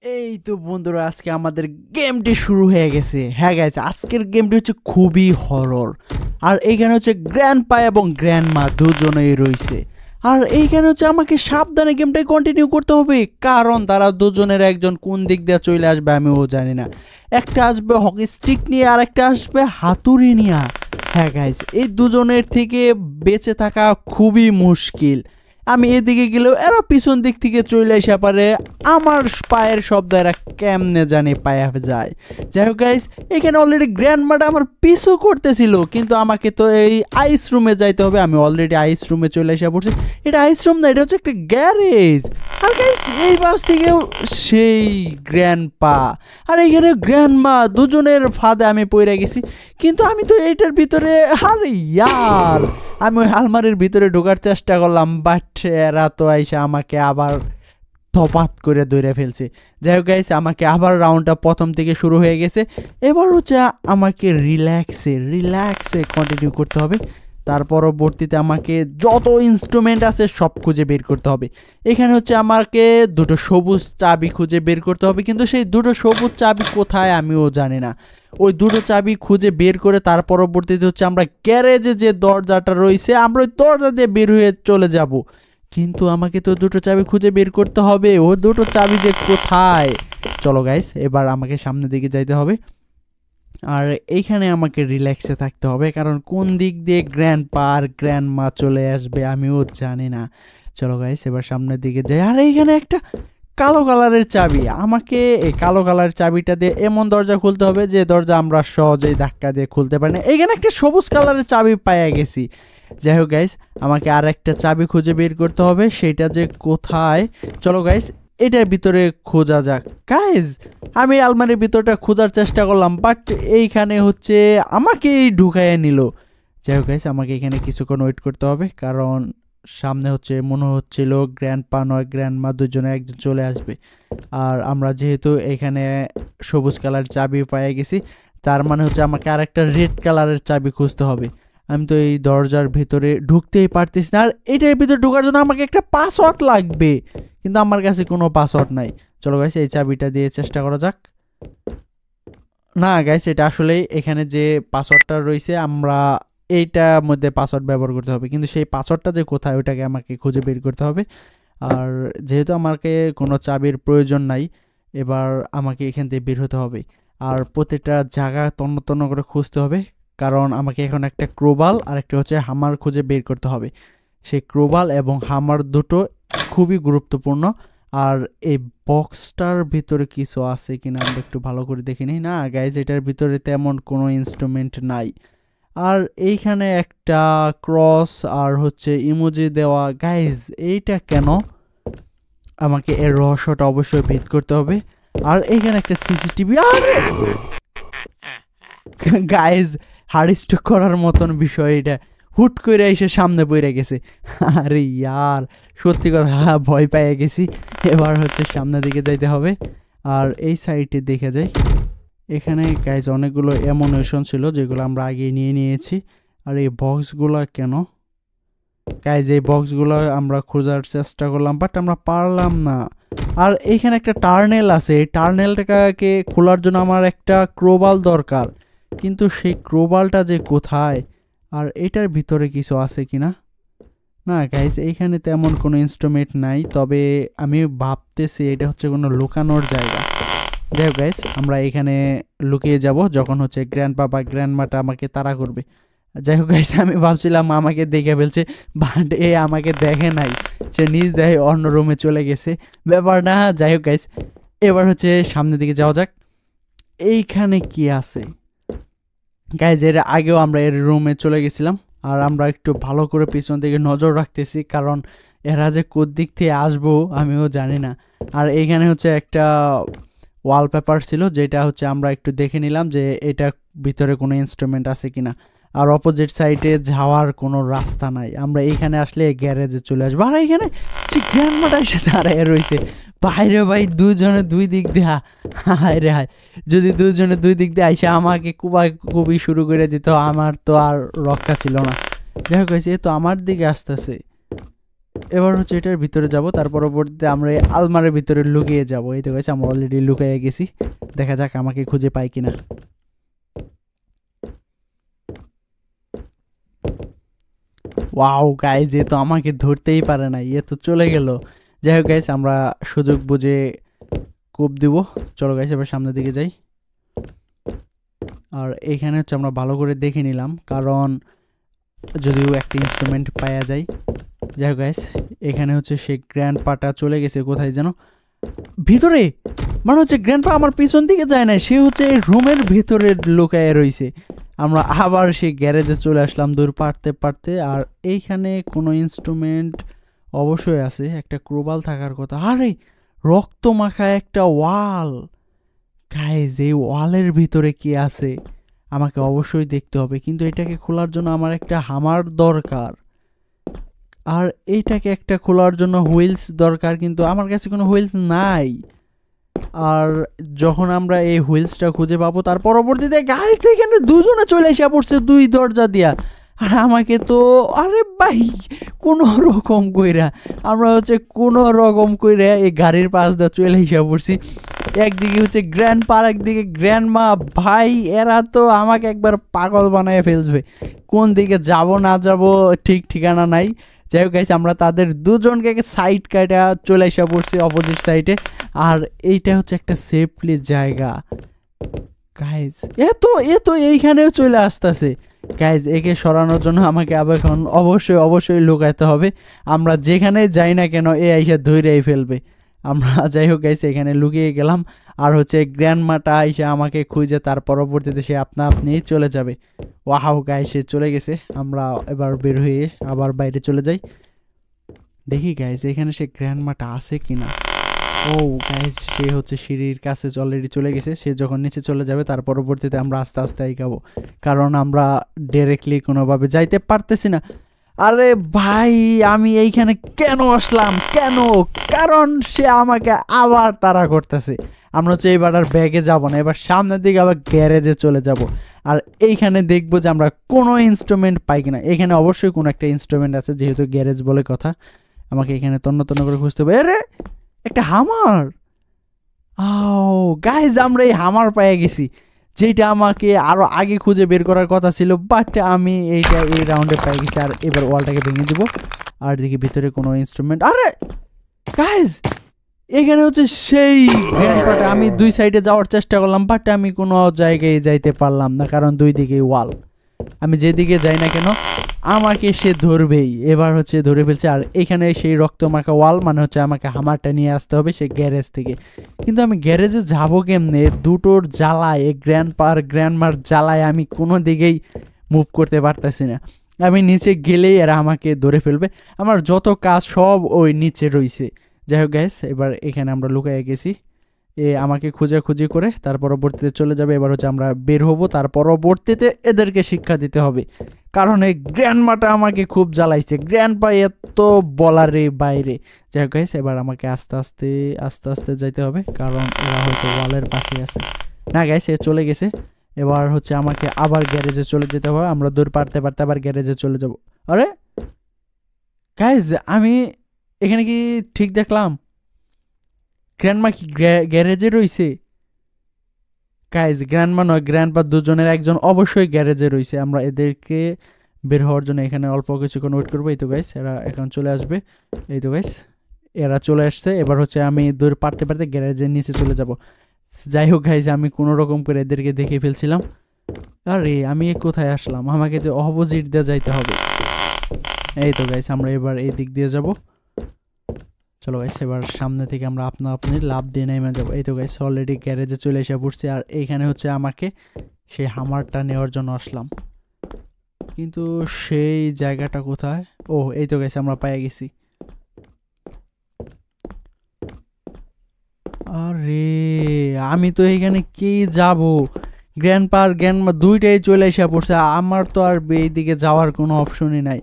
এই তো বন্ধুরা, আজকে আমাদের গেমটি শুরু হয়ে গেছে। হ্যাঁ গাইস, আজকের গেমটি হচ্ছে খুবই হরর। আর এইখানে হচ্ছে গ্র্যান্ডপা এবং গ্র্যান্ডমা দুজনেই রয়েছে। আর এইখানে হচ্ছে আমাকে সাবধানে গেমটাই কন্টিনিউ করতে হবে, কারণ তারা দুজনের একজন কোন দিক দিয়ে চলে আসবে আমিও জানি না। একটা আসবে হকি স্টিক নিয়ে আর একটা আসবে হাতুড়ি নিয়ে। হ্যাঁ গাইস, এই দুজনের থেকে বেঁচে থাকা খুবই মুশকিল। আমি এদিকে গেলেও এরা পিছন দিক থেকে চলে আসা পারে। আমার পায়ের শব্দ এরা কেমনে জানি পায়ে যায়। যাই হোক গাইস, এখানে অলরেডি গ্র্যান্ডমাটা আমার পিছু করতেছিল, কিন্তু আমাকে তো এই আইস রুমে যাইতে হবে। আমি অলরেডি আইস রুমে চলে এসে পড়ছি। এটা আইস রুম না, এটা হচ্ছে একটা গ্যারেজ। আর গাইস, এই বাস থেকেও সেই গ্র্যান্ডপা আর এইখানে গ্র্যান্ডমা দুজনের ফাঁদে আমি পড়ে গেছি। কিন্তু আমি তো এইটার ভিতরে, আরে ইয়ার, আমি ওই আলমারির ভিতরে ঢোকার চেষ্টা করলাম, বাট এরা তো আইসা আমাকে আবার ধপাত করে ধরে ফেলছে। যাই হোক গাইস, আমাকে আবার রাউন্ডটা প্রথম থেকে শুরু হয়ে গেছে। এবার হচ্ছে আমাকে রিল্যাক্সে কন্টিনিউ করতে হবে। তার পরবর্তীতে আমাকে যত ইনস্ট্রুমেন্ট আছে সব খুঁজে বের করতে হবে। এখানে হচ্ছে আমাকে দুটো সবুজ চাবি খুঁজে বের করতে হবে, কিন্তু সেই দুটো সবুজ চাবি কোথায় আমিও জানি না। ওই দুটো চাবি খুঁজে বের করে তার পরবর্তীতে হচ্ছে আমরা গ্যারেজে যে দরজাটা রয়েছে আমরা ওই দরজা দিয়ে বের হয়ে চলে যাব। কিন্তু আমাকে তো দুটো চাবি খুঁজে বের করতে হবে, ও দুটো চাবি যে কোথায়। চলো গাইস, এবার আমাকে সামনের দিকে যাইতে হবে। আর এইখানে আমাকে রিল্যাক্সে থাকতে হবে, কারণ কোন দিক দিয়ে গ্র্যান্ডপা আর গ্র্যান্ডমা চলে আসবে আমিও জানি না। চলো গাইস, এবার সামনের দিকে যাই। আর এইখানে একটা কালো কালারের চাবি, আমাকে এই কালো কালারের চাবিটা দিয়ে এমন দরজা খুলতে হবে যে দরজা আমরা সহজেই ধাক্কা দিয়ে খুলতে পারি না। এইখানে একটা সবুজ কালারের চাবি পাইয়া গেছি। যাই হোক গাইস, আমাকে আর একটা চাবি খুঁজে বের করতে হবে, সেটা যে কোথায়। চলো গাইস, এটার ভিতরে খোঁজা যাক। গাইস, আমি আলমারির ভিতরটা খোঁজার চেষ্টা করলাম, বাট এইখানে হচ্ছে আমাকেই ঢুকাইয়া নিল। যাই হোক গাইস, আমাকে এখানে কিছুক্ষণ ওয়েট করতে হবে, কারণ সামনে হচ্ছে মনে হচ্ছিল গ্র্যান্ডপা নয় গ্র্যান্ডমা দুজনে একজন চলে আসবে। আর আমরা যেহেতু এখানে সবুজ কালার চাবি পেয়ে গেছি, তার মানে হচ্ছে আমাকে আর একটা রেড কালারের চাবি খুঁজতে হবে। আমি তো এই দরজার ভিতরে ঢুকতেই পারতেছি না, আর এটার ভিতরে ঢোকার জন্য আমাকে একটা পাসওয়ার্ড লাগবে, কিন্তু আমার কাছে কোনো পাসওয়ার্ড নাই। চলো গাইস, এই চাবিটা দিয়ে চেষ্টা করা যাক। না গাইস, এটা আসলে এখানে যে পাসওয়ার্ডটা রয়েছে আমরা এইটার মধ্যে পাসওয়ার্ড ব্যবহার করতে হবে, কিন্তু সেই পাসওয়ার্ডটা যে কোথায় ওইটাকে আমাকে খুঁজে বের করতে হবে। আর যেহেতু আমাকে কোনো চাবির প্রয়োজন নাই, এবার আমাকে এখান থেকে বের হতে হবে। আর প্রত্যেকটা জায়গা তন্ন তন্ন করে খুঁজতে হবে, কারণ আমাকে এখন একটা ক্রোবাল আর একটা হচ্ছে হামার খুঁজে বের করতে হবে। সেই ক্রোবাল এবং হামার দুটো খুবই গুরুত্বপূর্ণ। আর এই বক্সটার ভিতরে কিছু আছে কিনা আমরা একটু ভালো করে দেখে নিই। না গাইজ, এটার ভিতরে তেমন কোনো ইনস্ট্রুমেন্ট নাই। আর এইখানে একটা ক্রস আর হচ্ছে ইমোজি দেওয়া। গাইজ, এইটা কেন? আমাকে এর রহস্যটা অবশ্যই ভেদ করতে হবে। আর এইখানে একটা সিসিটিভি। গাইজ, হার্ড স্ট্রোক করার মতন বিষয় এটা। হুট করে এসে সামনে পড়ে গেছে। আরে ইয়ার, সত্যি কথা ভয় পেয়ে গেছি। এবার হচ্ছে সামনের দিকে যাইতে হবে। আর এই সাইডে দেখে যাই, এখানে গাইজ অনেকগুলো অ্যামুনেশন ছিল যেগুলো আমরা আগে নিয়ে নিয়েছি। আর এই বক্সগুলো কেন? গাইজ, এই বক্সগুলো আমরা খোঁজার চেষ্টা করলাম, বাট আমরা পারলাম না। আর এইখানে একটা টার্নেল আছে, এই টার্নেলটাকে খোলার জন্য আমার একটা ক্রোবাল দরকার, কিন্তু সেই ক্রোবালটা যে কোথায়। আর এটার ভিতরে কিছু আছে কিনা? না গাইজ, এইখানে তেমন কোনো ইনস্ট্রুমেন্ট নাই, তবে আমি ভাবতেছি এটা হচ্ছে কোনো লুকানোর জায়গা। যাই হোক গাইজ, আমরা এখানে লুকিয়ে যাব যখন হচ্ছে গ্র্যান্ডপা বা গ্র্যান্ডমাটা আমাকে তাড়া করবে। যাই হোক গাইজ, আমি ভাবছিলাম আমাকে দেখে ফেলছে, বাট এ আমাকে দেখে নাই, সে নিজ দেখে অন্য রুমে চলে গেছে। ব্যাপার না। যাই হোক গাইজ, এবার হচ্ছে সামনের দিকে যাওয়া যাক। এইখানে কি আছে? গাইজ, এর আগেও আমরা এর রুমে চলে গেছিলাম, আর আমরা একটু ভালো করে পিছন দিকে নজর রাখতেছি, কারণ এরা যে কোন দিক থেকে আসবো আমিও জানি না। আর এইখানে হচ্ছে একটা ওয়ালপেপার ছিল, যেটা হচ্ছে আমরা একটু দেখে নিলাম যে এটা ভিতরে কোনো ইনস্ট্রুমেন্ট আছে কিনা। আর অপোজিট সাইডে যাওয়ার কোনো রাস্তা নাই, আমরা এইখানে আসলে গ্যারেজে চলে আসবো। আর এইখানে সে গ্র্যান্ডমাটা এসে দাঁড়ায় রয়েছে। বাইরে ভাই, দুজনে দুই দিক দিয়ে, হায় রে হায়, যদি দুজনে দুই দিক দিয়ে আইসা আমাকে কুবি শুরু করে দিত, আমার তো আর রক্ষা ছিল না। যাই হোক, এ তো আমার দিকে আসতেছে। এবার হচ্ছে এটার ভিতরে যাব, তার পরবর্তীতে আমরা এই আলমারের ভিতরে লুকিয়ে যাব। এই তো গাইস আমরা অলরেডি লুকিয়ে গেছি, দেখা যাক আমাকে খুঁজে পাই কিনা। ওয়াও গাইস, এ তো আমাকে ধরতেই পারে না, এ তো চলে গেল। যাই হোক গাইস, আমরা সুযোগ বুঝে কোপ দিব। চলো গাইস এবার সামনের দিকে যাই। আর এইখানে হচ্ছে আমরা ভালো করে দেখে নিলাম, কারণ যদিও একটা ইনস্ট্রুমেন্ট পাওয়া যায়। যাই হোক গাইস, এখানে হচ্ছে সেই গ্র্যান্ড পাটা চলে গেছে কোথায় যেন ভিতরে, মানে হচ্ছে গ্র্যান্ড পা আমার পিছন দিকে যায় না, সে হচ্ছে এই রুমের ভিতরে লুকায় রয়েছে। আমরা আবার সেই গ্যারেজে চলে আসলাম দূর পারতে পারতে। আর এইখানে কোনো ইনস্ট্রুমেন্ট অবশ্যই আছে, একটা ক্রোবাল থাকার কথা। আরে রক্ত মাখা একটা ওয়াল গাইজ, এই ওয়ালের ভিতরে কি আছে আমাকে অবশ্যই দেখতে হবে, কিন্তু এটাকে খোলার জন্য আমার একটা হামার দরকার, আর এইটাকে একটা খোলার জন্য হুইলস দরকার, কিন্তু আমার কাছে কোনো হুইলস নাই। আর যখন আমরা এই হুইলসটা খুঁজে পাবো তার পরবর্তীতে গাইজ এখানে দুজনে চলে এসে পড়ছে দুই দরজা দিয়া। আর আমাকে তো, আরে ভাই কোনো রকম কইরা আমরা হচ্ছে কোনো রকম কইরা এই গাড়ির পাশ দিয়ে চলে এসে পড়ছি। একদিকে হচ্ছে গ্র্যান্ড পা, একদিকে গ্র্যান্ড মা। ভাই এরা তো আমাকে একবার পাগল বানায় ফেলবে, কোন দিকে যাব না যাব ঠিক ঠিকানা নাই। যাই হোক গাইস, আমরা তাদের দুজনকে সাইড কাটা চলে এসে পড়ছি অপোজিট সাইডে। আর এইটা হচ্ছে একটা সেফলি জায়গা গাইজ। এ তো এইখানেও চলে আসতেছে গাইজ। একে সরানোর জন্য আমাকে আবার এখন অবশ্যই লুকাইতে হবে। আমরা যেখানে যাই না কেন এ আইসা ধৈরেই ফেলবে। আমরা যাই হোক গাইস এখানে লুকিয়ে গেলাম। আর হচ্ছে গ্র্যান্ডমাটা আইসা আমাকে খুঁজে তার পরবর্তীতে সে আপনিই চলে যাবে। ওয়াও গাইস, সে চলে গেছে। আমরা এবার বের হয়ে আবার বাইরে চলে যাই, দেখি গাইস এখানে সে গ্র্যান্ডমাটা আছে কিনা। ও গাইস, সে হচ্ছে সিঁড়ির কাছে অলরেডি চলে গেছে। সে যখন নিচে চলে যাবে তার পরবর্তীতে আমরা আস্তে আস্তে এগাবো, কারণ আমরা ডাইরেক্টলি কোনোভাবে যাইতে পারতেছি না। আরে ভাই আমি এইখানে কেন আসলাম, কেন? কারণ সে আমাকে আবার তাড়া করতেছে। আমরা হচ্ছে এবার আর ব্যাগে যাব না, এবার সামনের দিকে আবার গ্যারেজে চলে যাব। আর এইখানে দেখবো যে আমরা কোনো ইনস্ট্রুমেন্ট পাই কিনা। এখানে অবশ্যই কোনো একটা ইনস্ট্রুমেন্ট আছে, যেহেতু গ্যারেজ বলে কথা। আমাকে এখানে তন্ন করে খুঁজতে হবে। আরে একটা হামার। গাইজ আমরা এই হামার পেয়ে গেছি, যেটা আমাকে আরো আগে খুঁজে বের করার কথা ছিল, বাট আমি এইটা এই রাউন্ডে পেয়ে গেছি। আর এবার ওয়ালটাকে ভেঙে দিব। আর দেখি ভিতরে কোনো ইনস্ট্রুমেন্ট। আরে গাইজ এখানে হচ্ছে সেই গ্র্যান্ডপাটা। আমি দুই সাইডে যাওয়ার চেষ্টা করলাম, বাট আমি কোনো জায়গায় যাইতে পারলাম না, কারণ দুই দিকেই ওয়াল। আমি যেদিকে যাই না কেন আমাকে সে ধরবেই। এবার হচ্ছে ধরে ফেলছে। আর এখানে সেই রক্তমাখা ওয়াল, মানে হচ্ছে আমাকে হামারটা নিয়ে আসতে হবে সেই গ্যারেজ থেকে। কিন্তু আমি গ্যারেজে যাবো কেমনে? দুটোর জ্বালায়, গ্র্যান্ডমার জ্বালায় আমি কোনো দিকেই মুভ করতে পারতেছি না। আমি নিচে গেলেই এরা আমাকে ধরে ফেলবে। আমার যত কাজ সব ওই নিচে রয়েছে। যাই হোক গ্যাস, এবার এখানে আমরা লুকিয়ে গেছি। আমাকে খুঁজি করে তার পরবর্তীতে চলে যাবে। এবার হচ্ছে আমরা বের হব, তার পরবর্তীতে এদেরকে শিক্ষা দিতে হবে, কারণ এই গ্র্যান্ডমাটা আমাকে খুব জ্বালাইছে। গ্র্যান্ডপা এত বলারে বাইরে। যাই হোক গাইস, এবার আমাকে আস্তে আস্তে যাইতে হবে, কারণ এরা হয়তো ওয়ালের পাশে আছে। না গাইস, এ চলে গেছে। এবার হচ্ছে আমাকে আবার গ্যারেজে চলে যেতে হবে। আমরা দূর পারতে আবার গ্যারেজে চলে যাব। আরে গাইস, আমি এখানে কি ঠিক দেখলাম? গ্র্যান্ডমা কি গ্যারেজে রয়েছে? গাইজ গ্র্যান্ডমা নয়, গ্র্যান্ডপা দুজনের একজন অবশ্যই গ্যারেজে রয়েছে। আমরা এদেরকে বের হওয়ার জন্য এখানে অল্প কিছুক্ষণ ওয়েট করবো। এই তো গাইস, এরা এখন চলে আসবে। এই তো গাইস, এরা চলে আসছে। এবার হচ্ছে আমি দূর পারতে গ্যারেজের নিচে চলে যাব। যাই হোক গাইজ, আমি কোনো রকম করে এদেরকে দেখে ফেলছিলাম। আরে আমি কোথায় আসলাম? আমাকে যে অপোজিট দিয়ে যাইতে হবে। এই তো গাইস, আমরা এবার এই দিক দিয়ে যাব। চলো গাইস, এবার সামনে থেকে আমরা আপনি লাভ দিয়ে নেমে যাবো। এই তো গাইস, অলরেডি গ্যারেজে চলে এসে পড়ছি। আর এইখানে হচ্ছে আমাকে সেই হামারটা নেওয়ার জন্য আসলাম, কিন্তু সেই জায়গাটা কোথায়? ও এই তো গাইস, আমরা পেয়ে গেছি। আরে আমি তো এখানে কি যাব? গ্র্যান্ডমা দুইটাই চলে এসে পড়ছে। আমার তো আর এইদিকে যাওয়ার কোনো অপশনই নাই।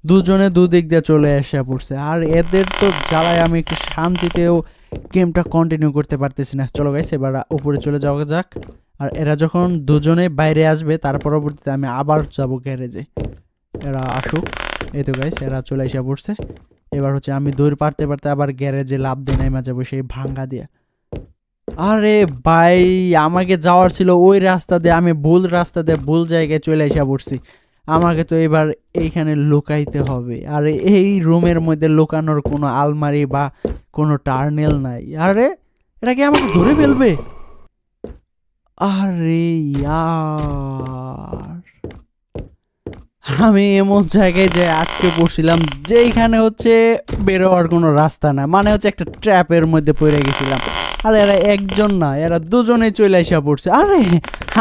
দুজনে দুদিক দিয়ে চলে এসে পড়ছে। আর এদের তো জ্বালায় আমি একটু শান্তিতেও গেমটা কন্টিনিউ করতে পারতেছি না। চলো গাইস, এবার উপরে চলে যাওয়া যাক। আর এরা যখন দুজনে বাইরে আসবে তার পরবর্তীতে আমি আবার যাব গ্যারেজে। এরা আসুক। এই তো গাইস, এরা চলে এসে পড়ছে। এবার হচ্ছে আমি দৌড় পারতে পারতে আবার গ্যারেজে লাভ দিয়ে নেমে যাবো সেই ভাঙ্গা দিয়ে। আরে ভাই, আমাকে যাওয়ার ছিল ওই রাস্তা দিয়ে, আমি ভুল রাস্তা দিয়ে ভুল জায়গায় চলে এসে পড়ছি। আমাকে তো এবার এইখানে লুকাইতে হবে। আর এই রুমের মধ্যে লুকানোর কোনো আলমারি বা কোনো টার্নেল নাই। আরে এটা কি আমাকে ধরে ফেলবে? আরে ইয়ার, আমি এমন জায়গায় যে আটকে পড়ছিলাম যেইখানে হচ্ছে বেরোয়ার কোনো রাস্তা না, মানে হচ্ছে একটা ট্র্যাপের মধ্যে পড়ে গেছিলাম। আর এরা একজন না, এরা দুজনে চলে আসা পড়ছে। আরে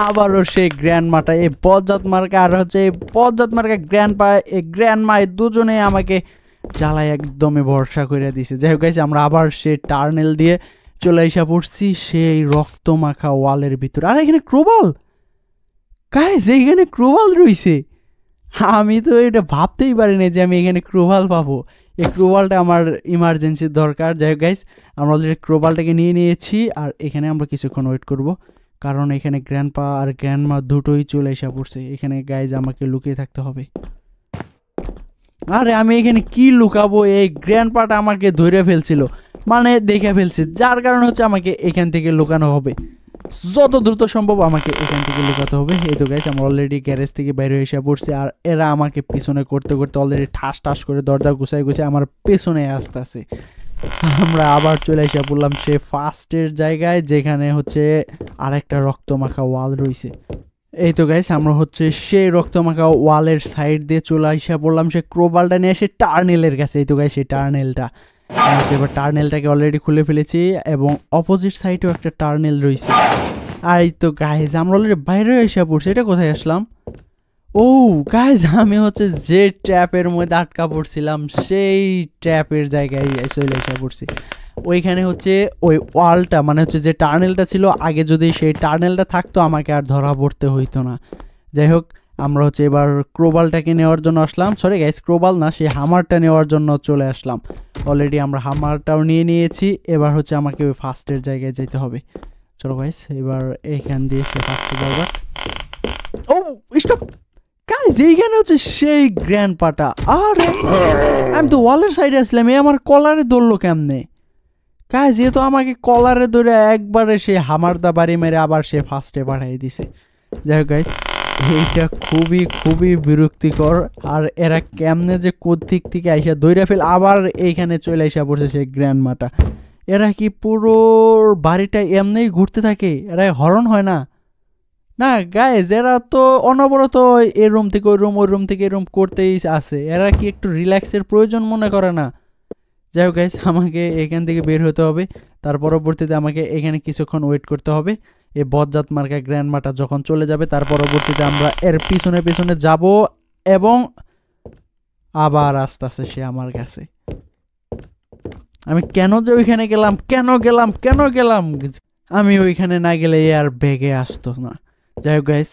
আবারও সেই গ্র্যান্ড মাটা, এই বজ্জাত মার্কা আর হচ্ছে এই বজ্জাত মার্কা গ্র্যান্ড পা, এই গ্র্যান্ড মা দুজনে আমাকে জ্বালায় একদমই ভরসা করে দিছে। যাই হোক গাইস, আমরা আবার সেই টার্নেল দিয়ে চলে আসা পড়ছি সেই রক্ত মাখা ওয়ালের ভিতরে। আর এখানে ক্রোবাল গাইস, এইখানে ক্রোবাল রইছে। আমি তো এটা ভাবতেই পারিনি যে আমি এখানে ক্রোবাল পাবো। এই ক্রোবালটা আমার ইমার্জেন্সির দরকার। যাই হোক গাইস, আমরা অলরেডি ক্রোবালটাকে নিয়ে নিয়েছি। আর এখানে আমরা কিছুক্ষণ ওয়েট করব, কারণ এখানে গ্র্যান্ডপা আর গ্র্যান্ডমা দুটোই চলে এসে পড়ছে। এখানে গাইজ আমাকে লুকিয়ে থাকতে হবে। আরে আমি এখানে কি লুকাবো? এই গ্র্যান্ডপাটা আমাকে ধরে ফেলছিল, মানে দেখে ফেলছে, যার কারণে হচ্ছে আমাকে এখান থেকে লুকানো হবে। যত দ্রুত সম্ভব আমাকে এখান থেকে লুকাতে হবে। এই তো গাইস, আমরা অলরেডি গ্যারেজ থেকে বাইরে এসে পড়ছি। আর এরা আমাকে পিছনে করতে করতে অলরেডি ঠাস ঠাস করে দরজা গুছাই গুছাই আমার পেছনে আসতেছে। আমরা আবার চলে এসে পড়লাম সে ফার্স্টের জায়গায়, যেখানে হচ্ছে আরেকটা রক্তমাখা ওয়াল রয়েছে। এই তো গাইস, আমরা হচ্ছে সেই রক্তমাখা ওয়ালের সাইড দিয়ে চলে এসে পড়লাম সে ক্রোবালটা নিয়ে এসে টার্নেলের কাছে। এই তো গাইস, সেই টার্নেলটা এবার টার্নেলটাকে অলরেডি খুলে ফেলেছি এবং অপোজিট সাইডেও একটা টার্নেল রয়েছে। আর এই তো গাইজ, আমরা অলরেডি বাইরে এসে পড়ছি। এটা কোথায় আসলাম? ও গাইজ, আমি হচ্ছে যে ট্র্যাপের মধ্যে আটকা পড়ছিলাম সেই ট্র্যাপের জায়গায় চলে এসে পড়ছি। ওইখানে হচ্ছে ওই ওয়ালটা, মানে হচ্ছে যে টার্নেলটা ছিল আগে, যদি সেই টার্নেলটা থাকতো আমাকে আর ধরা পড়তে হইতো না। যাই হোক, আমরা হচ্ছে এবার ক্রোবালটাকে নেওয়ার জন্য আসলাম। সরি গাইস, ক্রোবাল না, সেই হামারটা নেওয়ার জন্য চলে আসলাম। অলরেডি আমরা হামারটাও নিয়ে নিয়েছি। এবার হচ্ছে আমাকে ওই ফার্স্টের জায়গায় যেতে হবে। চলো গাইস, এবার এইখান দিয়ে সে ফার্স্টে যাবো। ও স্টপ গাইস, এইখানে হচ্ছে সেই গ্র্যান্ডপাটা। আরে আমি তো ওয়ালের সাইডে আসলাম, এই আমার কলারে ধরলো কেমনে? গাইস, এ তো আমাকে কলারে ধরে একবারে সে হামারদা বাড়ি মেরে আবার সে ফার্স্টে পাঠাই দিছে। যাই হোক গাইস, এইটা খুবই খুবই বিরক্তিকর। আর এরা কেমনে যে কোত্থেক থেকে আইসা দৌড়া ফেল, আবার এইখানে চলে আইসা পড়ছে সেই গ্র্যান্ডমাটা। এরা কি পুরো বাড়িটা এমনিই ঘুরতে থাকে? এরা হরণ হয় না? না গাইজ, এরা তো অনবরত এই রুম থেকে ওই রুম, ওই রুম থেকে এই রুম করতেই আছে। এরা কি একটু রিল্যাক্সের প্রয়োজন মনে করে না? যাই হোক গাইজ, আমাকে এখান থেকে বের হতে হবে। তার পরবর্তীতে আমাকে এখানে কিছুক্ষণ ওয়েট করতে হবে। এই বজ্জাত মার্কা গ্র্যান্ডমাটা যখন চলে যাবে, তার পরবর্তীতে আমরা এর পিছনে পিছনে যাব এবং আবার আস্তে আস্তে সে আমার কাছে। আমি কেন যে ওইখানে গেলাম, কেন গেলাম, কেন গেলাম? আমি ওইখানে না গেলে আর ব্যাগে আসতো না। যাই হোক গাইস,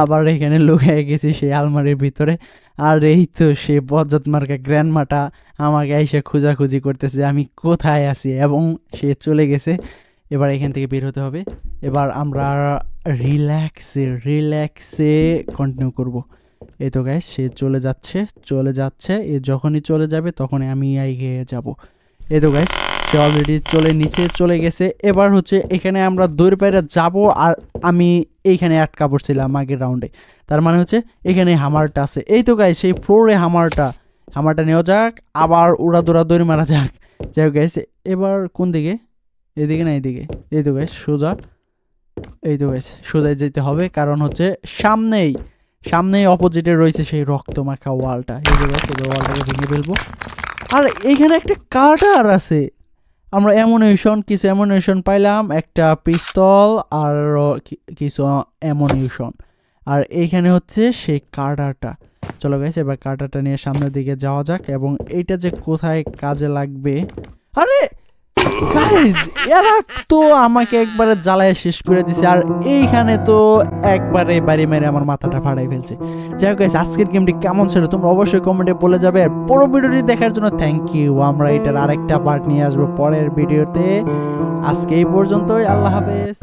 আবার এখানে লুকিয়ে গেছি সেই আলমারির ভিতরে। আর এই তো সে বজ্জাত মার্কা গ্র্যান্ডমাটা আমাকে এসে খোঁজাখুঁজি করতেছে আমি কোথায় আছি, এবং সে চলে গেছে। এবার এখান থেকে বের হতে হবে। এবার আমরা রিল্যাক্সে কন্টিনিউ করব। এই তো গাইস, সে চলে যাচ্ছে। এ যখনই চলে যাবে তখনই আমি এগিয়ে যাব। এই তো গাইস, সে অলরেডি নিচে চলে গেছে। এবার হচ্ছে এখানে আমরা দৌড় পাইরা যাব। আর আমি এইখানে আটকা পড়ছিলাম আগের রাউন্ডে, তার মানে হচ্ছে এখানে হামারটা আছে। এই তো গাইস, সেই ফ্লোরে হামারটা নেওয়া যাক, আবার উড়া দৌড়া দৌড় মারা যাক। যাই হোক গাইস, এবার কোন দিকে? এইদিকে না এইদিকে? এই তো গাইস, সোজা। এই তো গাইস, সোজায় যেতে হবে, কারণ হচ্ছে সামনেই অপোজিটে রয়েছে সেই রক্তমাখা ওয়ালটা। এই যে গাইস, এবার ওয়ালটাকে ভেঙে ফেলবো। আর এইখানে একটা কার্টার আছে। আমরা কিছু অ্যামুনিশন পাইলাম, একটা পিস্তল আর কিছু অ্যামুনিশন। আর এইখানে হচ্ছে সেই কার্টারটা। চলো গাইস, এবার কার্টারটা নিয়ে সামনের দিকে যাওয়া যাক, এবং এইটা যে কোথায় কাজে লাগবে। আরে গাইস, এরা তো আমাকে একবারে জ্বালায় শেষ করে দিছে। আর এইখানে তো একবারে বাড়ি মেরে আমার মাথাটা ফাটাই ফেলছে। যাই হোক গাইস, আজকের গেমটি কেমন ছিল তোমরা অবশ্যই কমেন্টে বলে যাবে। আর পুরো ভিডিওটি দেখার জন্য থ্যাংক ইউ। আমরা এটার আরেকটা পার্ট নিয়ে আসবো পরের ভিডিওতে। আজকে এই পর্যন্তই, আল্লাহ হাফেজ।